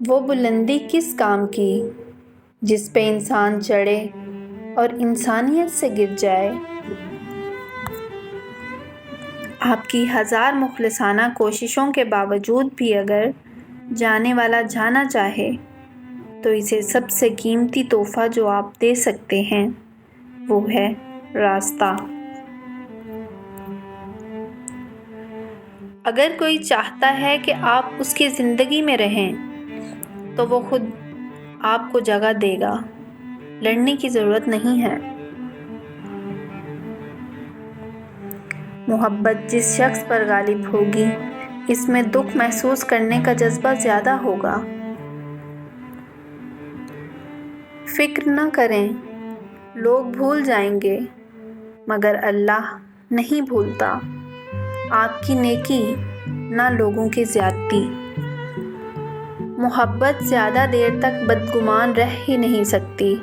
وہ بلندی کس کام کی جس پہ انسان چڑھے اور انسانیت سے گر جائے؟ آپ کی ہزار مخلصانہ کوششوں کے باوجود بھی اگر جانے والا جانا چاہے تو اسے سب سے قیمتی تحفہ جو آپ دے سکتے ہیں وہ ہے راستہ۔ اگر کوئی چاہتا ہے کہ آپ اس کی زندگی میں رہیں تو وہ خود آپ کو جگہ دے گا، لڑنے کی ضرورت نہیں ہے۔ محبت جس شخص پر غالب ہوگی اس میں دکھ محسوس کرنے کا جذبہ زیادہ ہوگا۔ فکر نہ کریں، لوگ بھول جائیں گے مگر اللہ نہیں بھولتا۔ آپ کی نیکی نہ لوگوں کی زیادتی۔ محبت زیادہ دیر تک بدگمان رہ ہی نہیں سکتی۔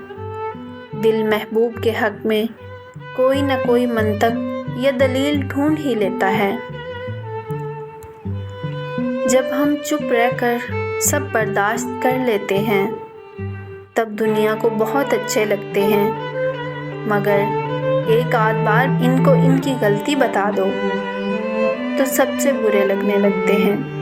دل محبوب کے حق میں کوئی نہ کوئی منطق یا دلیل ڈھونڈ ہی لیتا ہے۔ جب ہم چپ رہ کر سب برداشت کر لیتے ہیں تب دنیا کو بہت اچھے لگتے ہیں، مگر ایک آدھ بار ان کو ان کی غلطی بتا دو تو سب سے برے لگنے لگتے ہیں۔